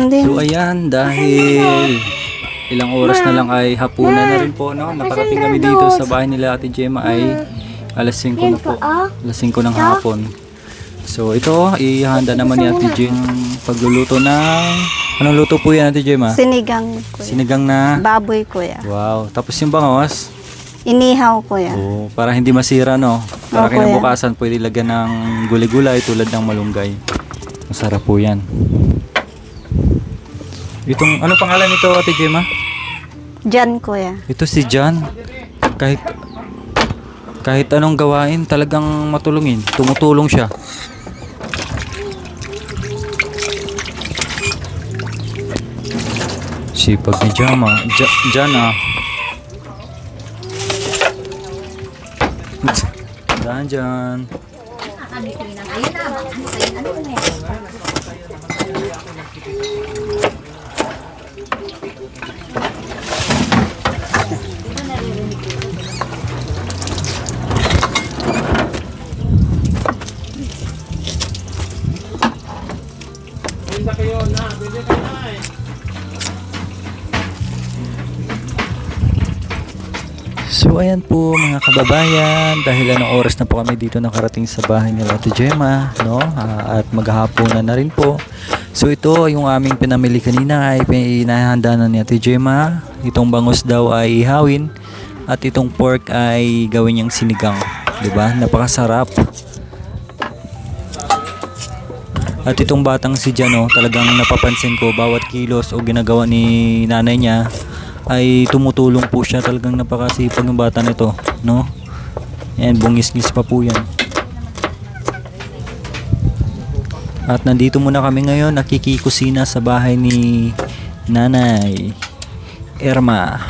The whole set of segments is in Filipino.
Hindi. So ayan, dahil ilang oras na lang ay hapunan na rin po, no? Nakarating kami dito sa bahay nila Ate Gemma ay alas 5 na po. Alas 5 ng hapon. So ito, ihanda naman ni Ate Jem pagluluto ng... Anong luto po yan Ate Gemma? Sinigang, kuya. Sinigang na... Baboy, kuya. Wow. Tapos yung bangos? Inihaw, kuya. Oh, para hindi masira, no? Para Opo, kinabukasan pwede lagyan ng gulay-gulay tulad ng malunggay. Masarap po yan. Itong, ano pangalan nito Ate Gemma? Jan, kuya. Ito si John. Kahit anong gawain, talagang matulungin. Tumutulong siya. Sipag ni John ah. Dahan John. So ayan po mga kababayan, dahil anong oras na po kami dito nakarating sa bahay ni Ate Gemma, no? At maghahaponan na rin po. So ito yung aming pinamili kanina ay pinahanda na ni Ate Gemma. Itong bangus daw ay ihawin at itong pork ay gawin niyang sinigang, 'di ba? Napakasarap. At itong batang si Jano, talagang napapansin ko bawat kilos o ginagawa ni nanay niya ay tumutulong po siya. Talagang napakasipag ng bata nito, no? Yan, bungis-ngis pa po yan. At nandito muna kami ngayon, nakikikusina sa bahay ni Nanay Irma.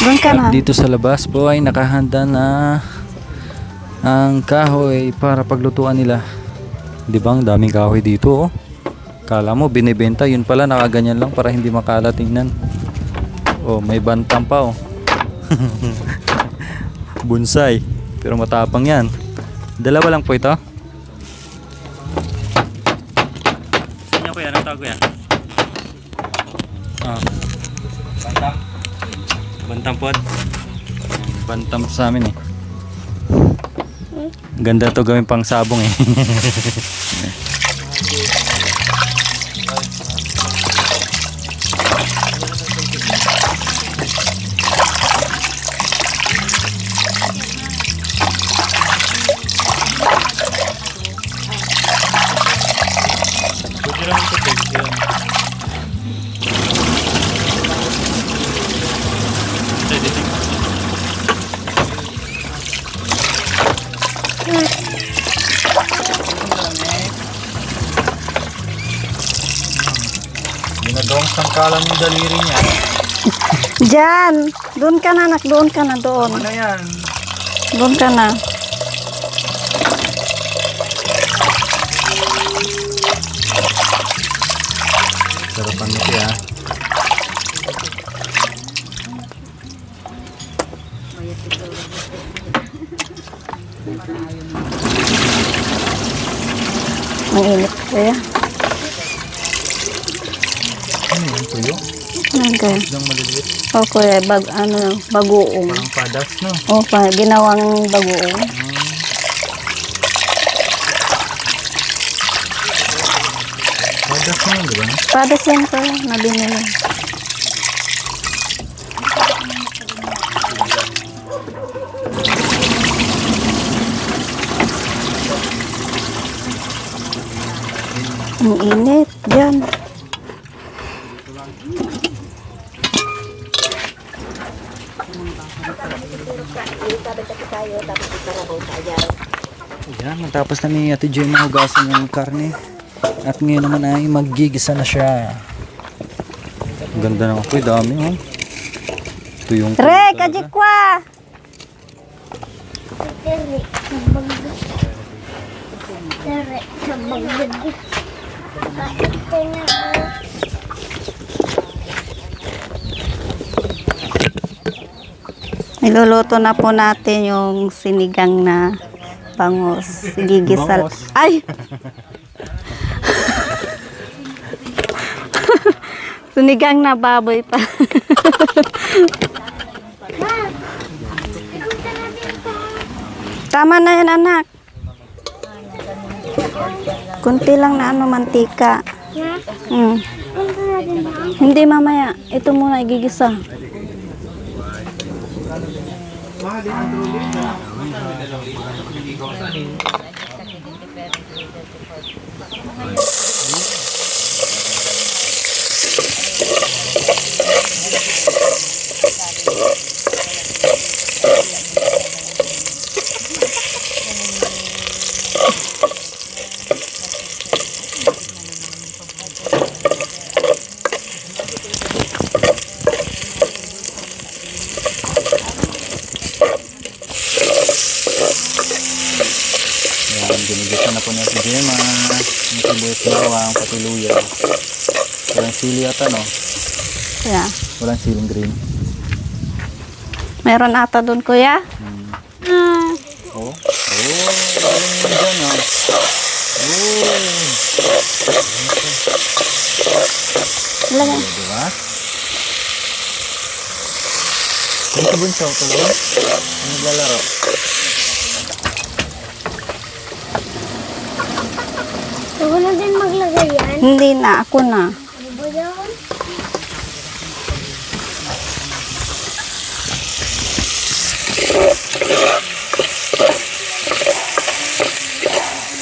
Doon ka na. At dito sa labas po ay nakahanda na ang kahoy para paglutuan nila. Di ba? Ang daming kahoy dito, oh. Kala mo binibenta, yun pala nakaganyan lang para hindi makala tingnan. Oh, may bantang pa, oh. Bonsai. Pero matapang yan. Dalawa lang po ito. Ano ko yan? Anong tawag ko yan? Ah. Bantam. Bantam po. Bantam sa amin eh. Ganda to gawin pang sabong eh. Ginagawang sangkalan yung daliri niya. Jan, doon ka na, anak. Doon ka na, doon. Ano yan? Doon ka na. Sarapan nito ya. Ang init, kuya. Ano yan? Tuyo? Ano kaya? Isang maliliit. O, kuya, bagoong. Parang padas, no? O, ginawang bagoong. Padas na yun, di ba? Padas yan, kuya, na binili. Ang init, Jan. Ayan, matapos na ni Ate Joy mahugasan yung karne. At ngayon naman ay maggigisa na siya. Ang ganda ng apoy, dami oh. Ito yung Re, kajikwa! Niluluto na po natin yung sinigang na Bangos. Gigisal. Bangos. Ay! Sunigang na baboy pa. Tama na yan, anak. Kunti lang na mantika. Mm. Hindi mamaya. Ito muna igigisa. Yan, ginigisa na po ni Ate Gemma. Yung sibuyas bawang, pati luya. Walang sili ata, no? Yeah. Walang siling green. Meron ata doon, kuya? Oh, galing mo dyan, oh. Ilagay. Diba? Yung sabon siya, tuloy. Ang naglalaro. Wala din maglagay yan. Hindi na. Ako na. Ano ba yan?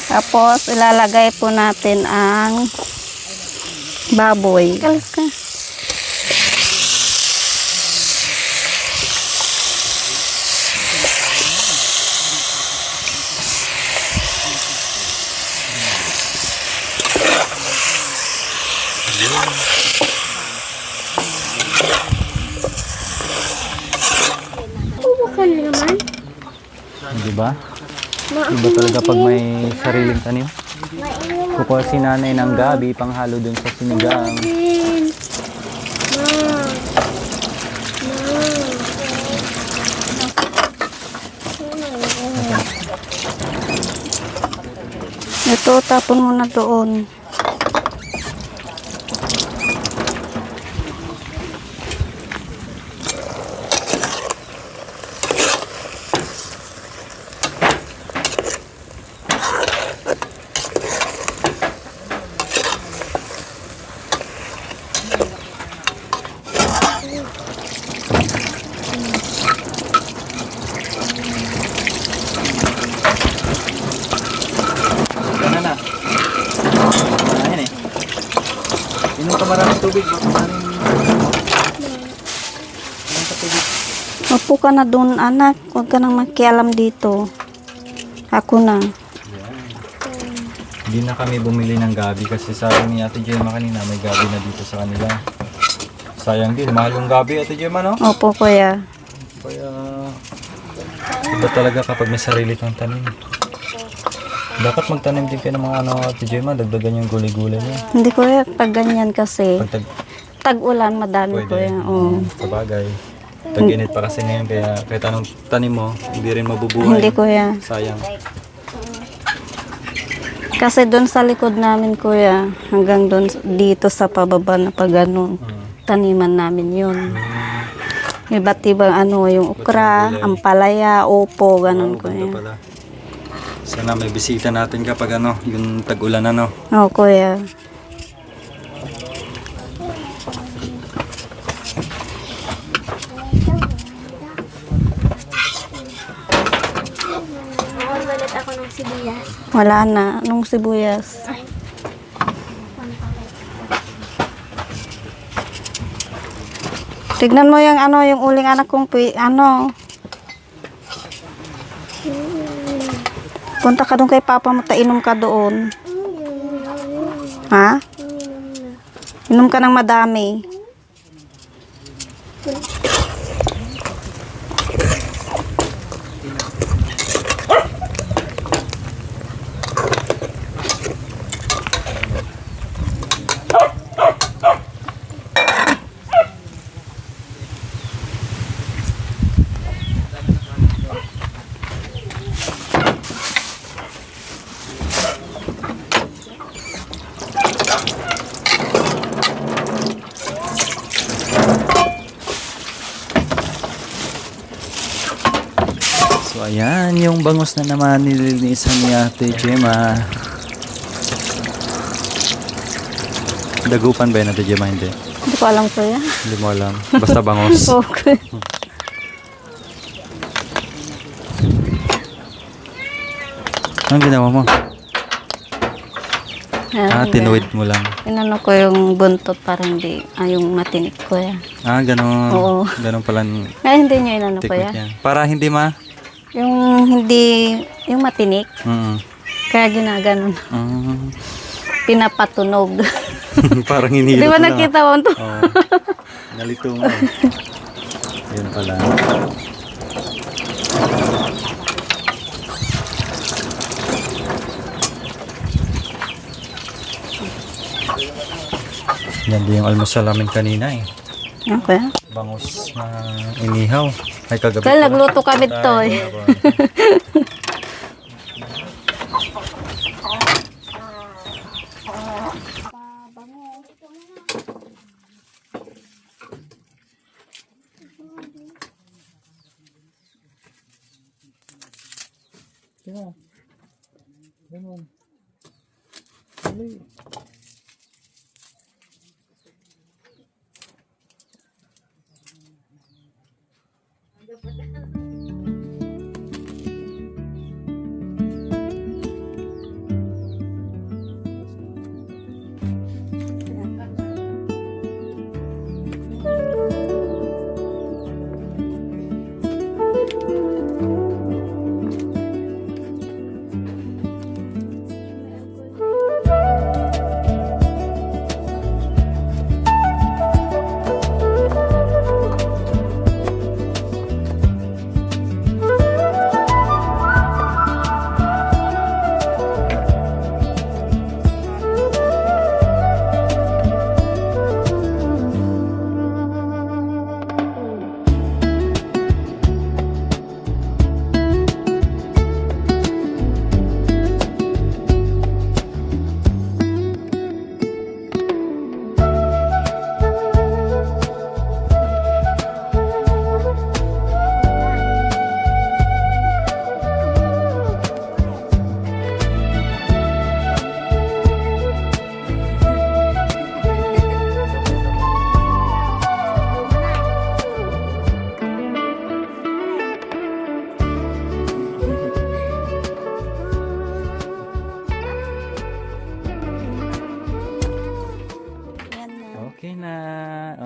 Tapos, ilalagay po natin ang baboy. Kalis ka. Bubukan naman. Diba? Iba talaga pag may sariling tanim. Kukuha si nanay ng gabi panghalo dun sa sinigang. Din. Ito, tapon mo na doon. Gana na. Ayan eh. Inom ka maraming tubig. Inom ka tubig. Upo ka na doon, anak. Huwag ka nang makialam dito. Ako na. Hindi na kami bumili ng gabi kasi sabi ni Ate Gemma kanina may gabi na dito sa kanila. Sayang din, mahal yung gabi Ate Gemma, no? Opo, kuya. Kaya iba talaga kapag may sarili kang tanim. Dapat magtanim din kayo ng mga Ate Gemma, dagdagan yung gulay-gulay niya. Hindi, kuya. Pag ganyan kasi, Pag tag-ulan, madami, pwede, kuya. Oo. sabagay. Tag-init pa kasi ngayon kaya kahit anong tanim mo, hindi rin mabubuhay. Hindi, kuya. Sayang. Kasi doon sa likod namin, kuya, hanggang doon dito sa pababa na pag ganun, taniman namin yun. Iba't ibang yung ukra, ampalaya, opo, ganun, Ganda kuya. pala. Sana may bisita natin kapag yung tag-ulan Oo, kuya. Balat ako ng sibuyas. Wala na, nung sibuyas. Tignan mo yung yung uling anak kong Punta ka doon kay papa mo, inom ka doon. Ha? Inom ka ng madami. ayan, yung bangus na naman nililinisan ni Ate Gemma. Dagupan ba yun, Ate Gemma? Hindi. Hindi ko alam kuya. Hindi mo alam. Basta bangus. Okay. Anong ginawa mo? Ayan, Tinuwid mo lang. inano ko yung buntot para hindi, yung matinik kuya. Ganun. Oo. Ganun pala Ay, hindi nyo inano kuya. technique yan. Para hindi Yung hindi, yung matinik, Mm. kaya ginaganon. Pinapatunog. Parang hinihilot Di ba mo lang. nakita mo to? Oo. Nalito mo. Yun pala. Yan din yung almusal namin kanina eh. Okay. Bangus na inihaw. Ay kagabi. Dahil pala. nagluto kami to eh.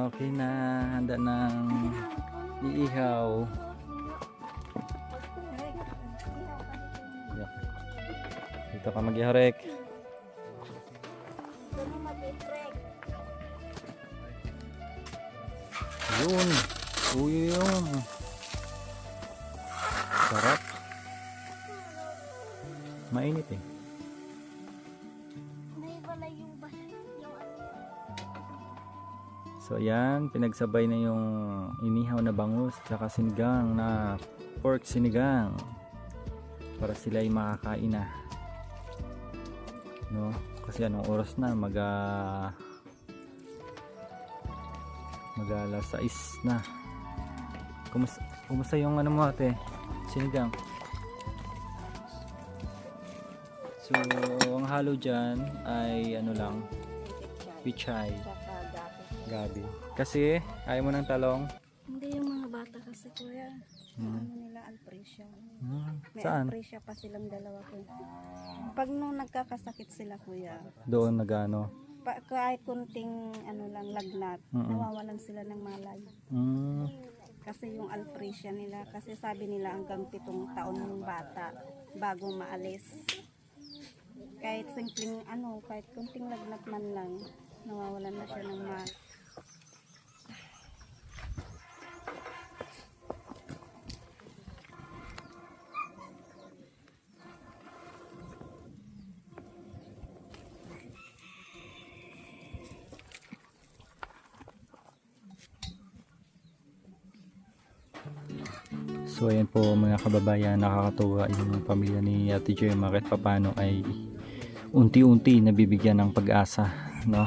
Okay na. Handa ng iihaw. Dito ka mag-iharek. Yun. Uy yun. Sarap. Mainit eh. So ayan, pinagsabay na yung inihaw na bangus tsaka sinigang na pork sinigang para sila ay makakain na, no? Kasi anong oras na, mag alas 6 na. Kumusta yung ano mo ate? Sinigang. So ang halo dyan ay ano lang, pichay, gabi. Kasi ayaw mo ng talong? Hindi, yung mga bata kasi kuya. Ano nila alpresya. May Saan? alpresya pa silang dalawa kuya. Pag nung nagkakasakit sila kuya, Doon nagano. kahit kunting ano lang lagnat, nawawalan sila ng malay. Kasi yung alpresya nila, kasi sabi nila hanggang 7 taon ng bata bago maalis. Kahit simpleng ano, kahit kunting lagnat man lang, nawawalan na siya ng malay. So ayan po mga kababayan, nakakatuwa yung pamilya ni Ate Gemma kahit papano ay unti-unti nabibigyan ng pag-asa, no?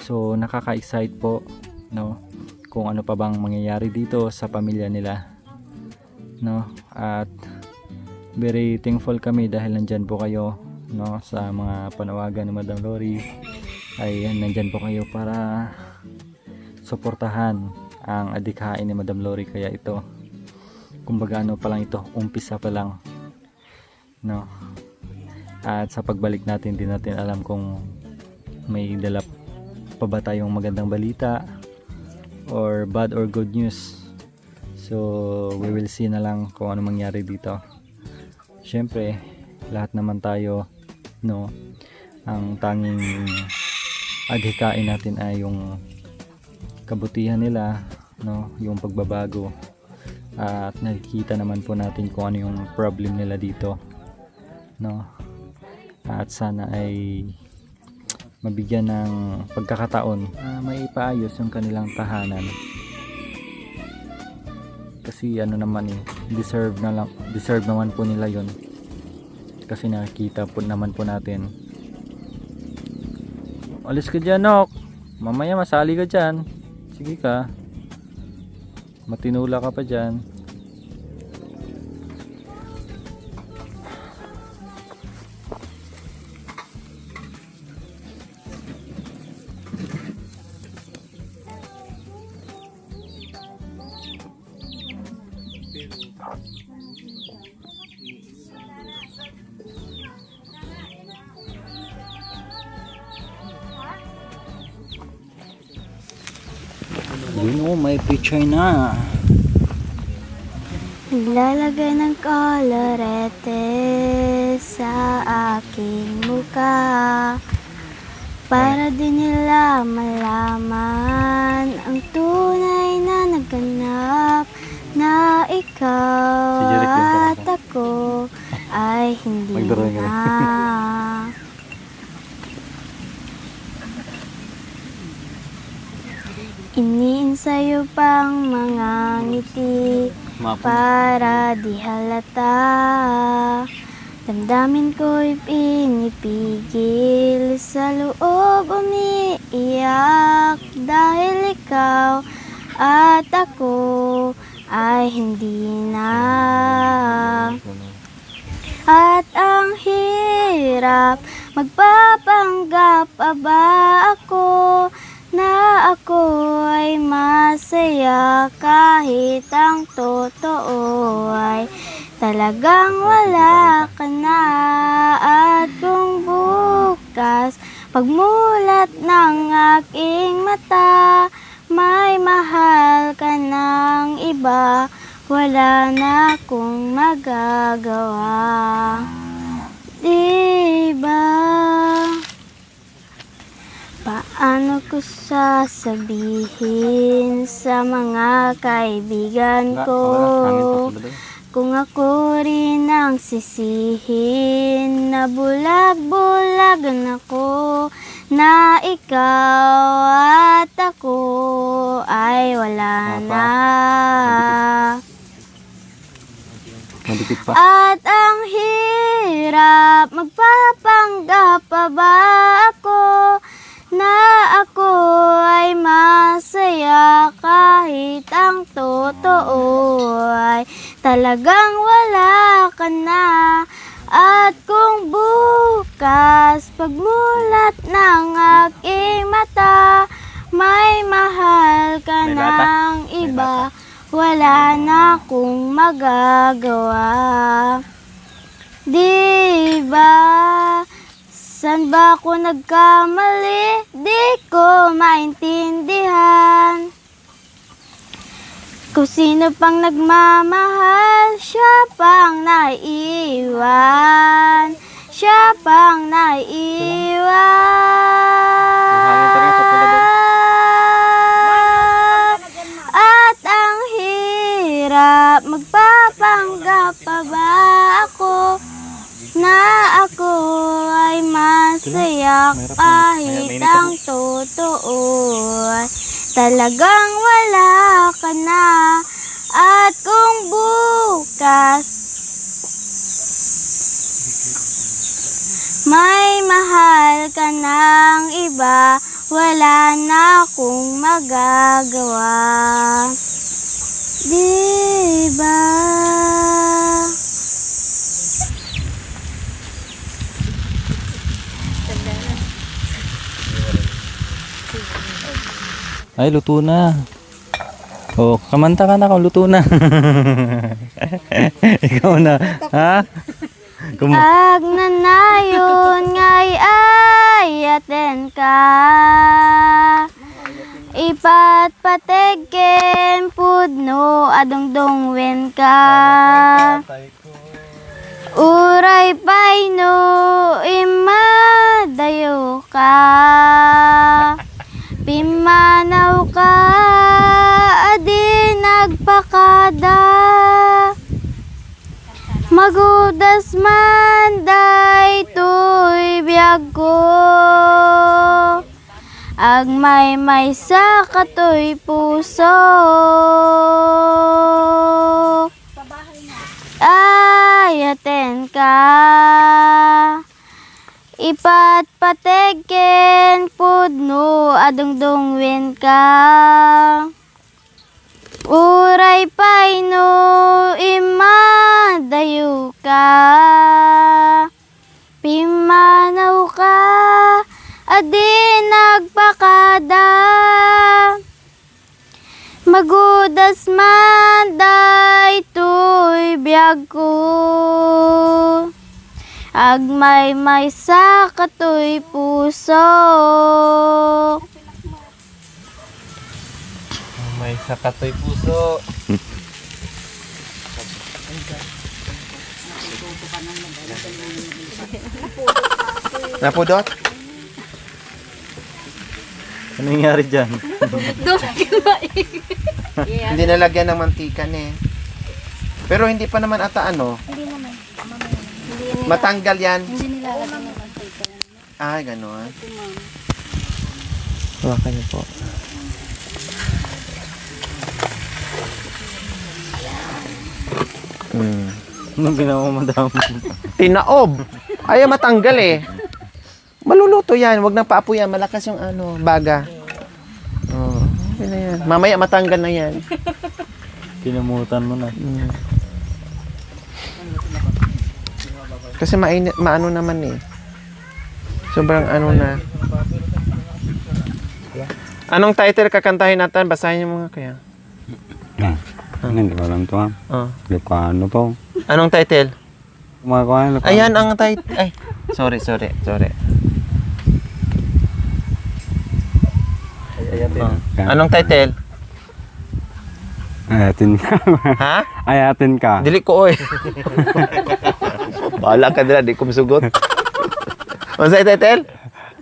So nakaka-excite po, no, kung ano pa bang mangyayari dito sa pamilya nila, no? At very thankful kami dahil nandyan po kayo, no, sa mga panawagan ni Madam Lori. Ay nandyan po kayo para suportahan ang adhikain ni Madam Lori. Kaya ito, kumbaga ano pa lang ito, umpisa pa lang, no. At sa pagbalik natin, din natin alam kung may dala pa ba tayong magandang balita or bad or good news. So we will see na lang kung ano mangyari dito. Syempre lahat naman tayo, no, ang tanging adhikain natin ay yung kabutihan nila, no, yung pagbabago. At nakikita naman po natin kung ano yung problem nila dito, no. At sana ay mabigyan ng pagkakataon may ipaayos yung kanilang tahanan. Kasi ano naman deserve naman po nila yon. Kasi nakikita po naman po natin. Alis ka dyan, Nok. Mamaya masali ka dyan. Sige ka. Matinula ka pa dyan. Yun, may picture na. Naglalagay ng kolorete sa aking mukha para di nila malaman ang tunay na naganap, na ikaw Si Jeric yung at kumanta. ako ay hindi Magdrawing ka na. Iniinsayo pang mga ngiti para di halata. Damdamin ko'y pinipigil, sa loob umiiyak dahil ikaw at ako ay hindi na. At ang hirap, magpapanggap pa ba ako na ako ay masaya kahit ang totoo ay talagang wala ka na. At kung bukas pagmulat ng aking mata may mahal ka ng iba, wala na akong magagawa. Diba? Paano ko sasabihin sa mga kaibigan ko kung ako rin ang sisihin na bulag-bulagan ako, na ikaw at ako ay wala na. Madikit pa. At ang hirap, magpapanggap pa ba ako na ako ay masaya kahit ang totoo ay talagang wala ka na. At kung bukas pagmulat ng aking mata may mahal ka May bata? ng iba, wala na akong magagawa. Diba? San ba ako nagkamali? Di ko maintindihan. Kung sino pang nagmamahal, siya pang naiiwan. Siya pang naiiwan. At ang hirap, magpapanggap pa ba ako na ako ay masaya kahit ang totoo ay talagang wala ka na. At kung bukas may mahal ka ng iba, wala na akong magagawa. Diba? Ay, luto na. Oh, kamanta ka na kung luto na. Ikaw na. Ha? Ag nanayon ngay ayaten ka. Ipat pategken pudno adongdongwen ka. Uray payno imadayo ka. Pimanaw ka adi nagpakada. Magudas man day to'y biyag ko. Agmay sa kato'y puso. Ayaten ka. Ipat pategken pudno adongdongwen ka. Uray payno imadayo ka. Pimanaw ka adi nagpakada. Magudas man day to'y biyag ko. Agmay sa kato'y puso. May sakatoy puso. Napudot? Ano nangyari dyan? Hindi nalagyan ng mantika eh. Pero hindi pa naman ata ano. Hindi naman. Matanggal yan. Hindi nilalagyan ng mantika. Ay, gano'n. Hawakan niyo po. Anong ginawa mo, madam? Tinaob. Ayaw matanggal eh. Maluluto yan. Huwag nang paapo yan. Malakas yung ano, baga. Oh, okay na yan. Mamaya matanggal na yan. Kinamutan mo na. Kasi mainit, maano naman eh. Sobrang ano na. Anong title kakantahin natin? Basahin niyo mga kaya. Hindi ko alam to ha. Oh. Lucano to. Anong title? Kumakain Lucano. Ayan ang title. Ay, sorry. Oh. Anong title? Ayatin ka. Ha? Ayatin ka. Dili ko oy. Bahala ka dila, di ko masugot. Unsa title?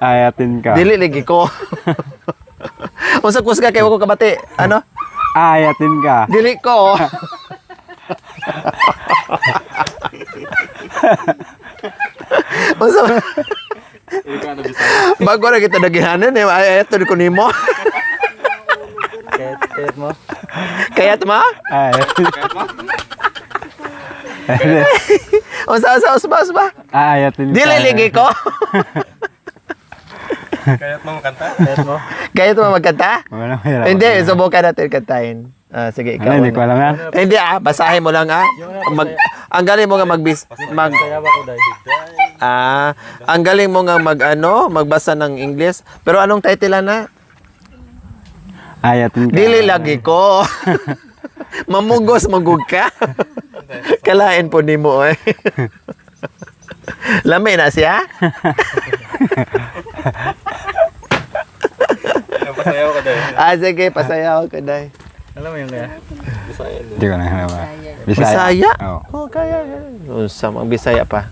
Ayatin ka. Dili lagi ko. Unsa kusga kay ko kabati? Ano? Ayatin ka. Dili ko. Unsa? Bago na kita dagihanan eh. Ay, ito ko nimo. Kayat mo? Kayat mo? Ayatin. Unsa usba? Ayatin ka. Dili lagi ko. Kayat mo? Kayat mo magkanta? Wala mahirap. Hindi, subukan natin kantahin. Sige, ikaw. Ano, hindi ko alam yan. Hindi basahin mo lang ang galing mo nga ang galing mo nga magbasa ng English. Pero anong title na? Ayatin ka. Dili lagi ko. Mamugos magug ka. Kalain po nimo eh. Lami na siya? Pasayaw ka dahil. Sige, pasayaw ka dahil. Alam mo yung kaya? Hindi ko na alam. Bisaya? Oo. Oh, kaya. Usam ang Bisaya pa.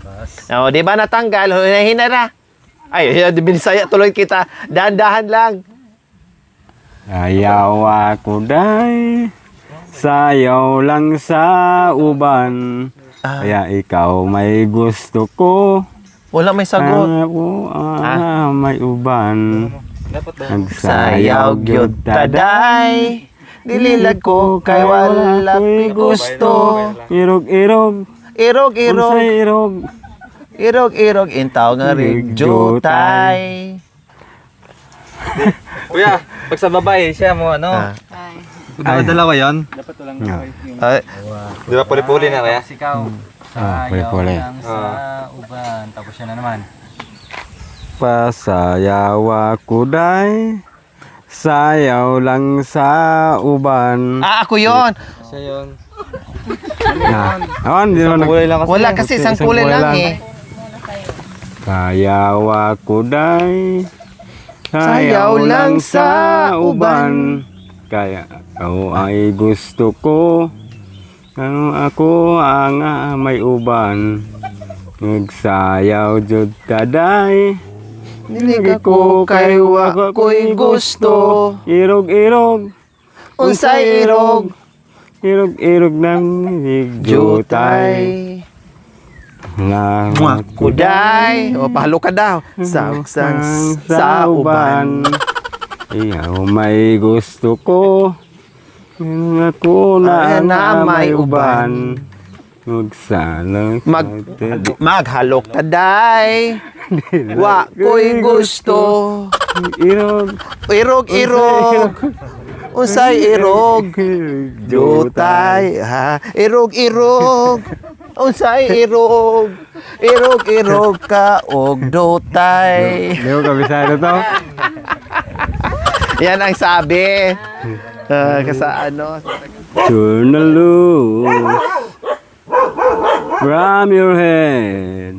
Oh, di ba natanggal? Hina na. Ay, di Bisaya tuloy kita. Dahan-dahan lang. Ayaw ako day. Sayaw lang sa uban. Kaya ikaw may gusto ko. Wala may sagot. Ako may uban. Sayaw gyud taday. Dililag ko kay wala pi gusto. Irog-irog. Irog-irog. Unsay irog. Irog-irog intaw nga rigjutay. Kuya, pag sa babae, siya mo dalawa yun? Dapat walang Di ba puli-puli na kaya? Sikaw. puli-puli. Sayaw lang sa uban. Tapos siya na naman. Pasayaw ako day. sayaw lang sa uban. Ako yon. Hindi naman Wala kasi isang kulay lang eh. Sayaw ako day, Sayaw lang sa uban. Kaya ikaw ay gusto ko, ano ako ang may uban. Nagsayaw jud ka day, Nilig ko kay wa ko'y gusto. irog-irog, Unsay irog, irog-irog ng jutay. Lang kuday. O, pahalo ka daw. Sagsang sa uban. Iyaw may gusto ko, ako na may uban. Magsalang Maghalok ta day. Wa ko'y gusto. irog, Irog-irog. Unsay irog, jutay. Irog-irog. Unsay irog, irog-irog ka og dotay. Hindi ko kabisado to. Yan ang sabi. Kasa ano. Turn the loose from your head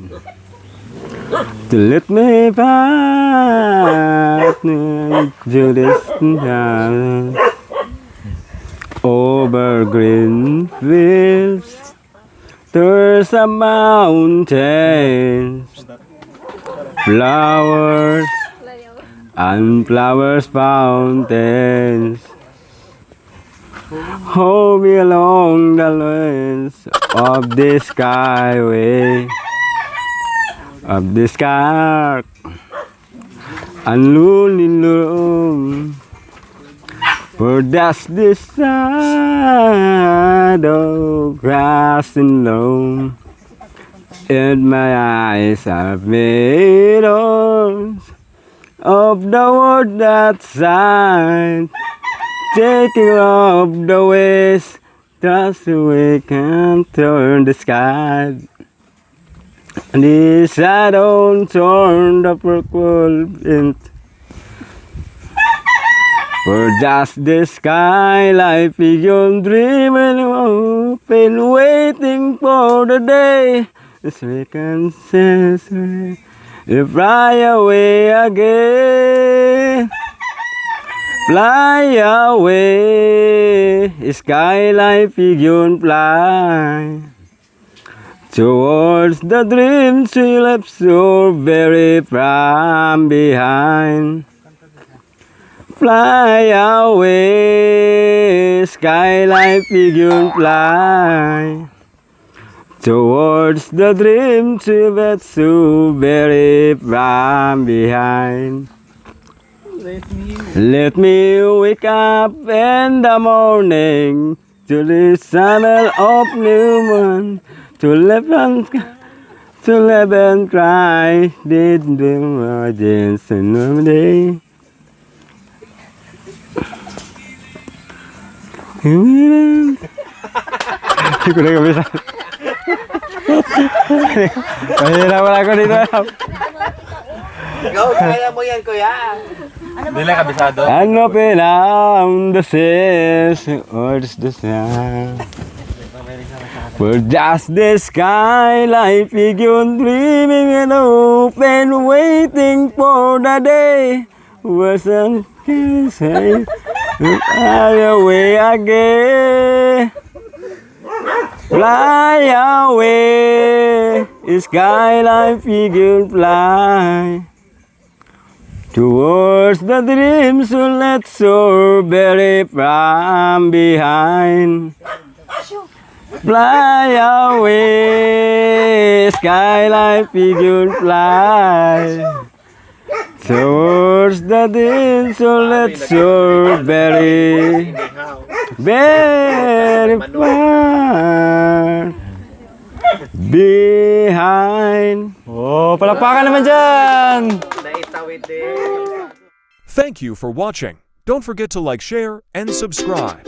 to let me pass to this night over green fields. There's a mountain, flowers and flowers fountains. Hold me along the lanes of this skyway, of this sky, and lonely room. For that's the shadow grassing low, and my eyes have made of the world that side, taking off the ways, just so we can turn the sky. And the shadow turn the purple into. For just the sky, life beyond dreaming open, waiting for the day, as we can sense it, fly away again. Fly away, sky life beyond fly. Towards the dreams we left so very from behind. Fly away, sky life begin fly. Towards the dreams we left so very from behind. Let me wake up in the morning to the smell of new moon, to live and cry, did the emergence in the day. Hindi ko na kabisa. Mahirapan ako dito. Go, kaya mo yan, kuya. Ano pinam the seas or the sun? For just the sky, life begin dreaming and open, waiting for the day. Wasn't say, fly away again. Fly away, sky life begin fly. Towards the dreams so let's soar very from behind. Fly away, sky life begin fly. Towards the dreams so let's soar very, very far behind. Oh, palakpakan naman dyan! Thank you for watching. Don't forget to like, share, and subscribe.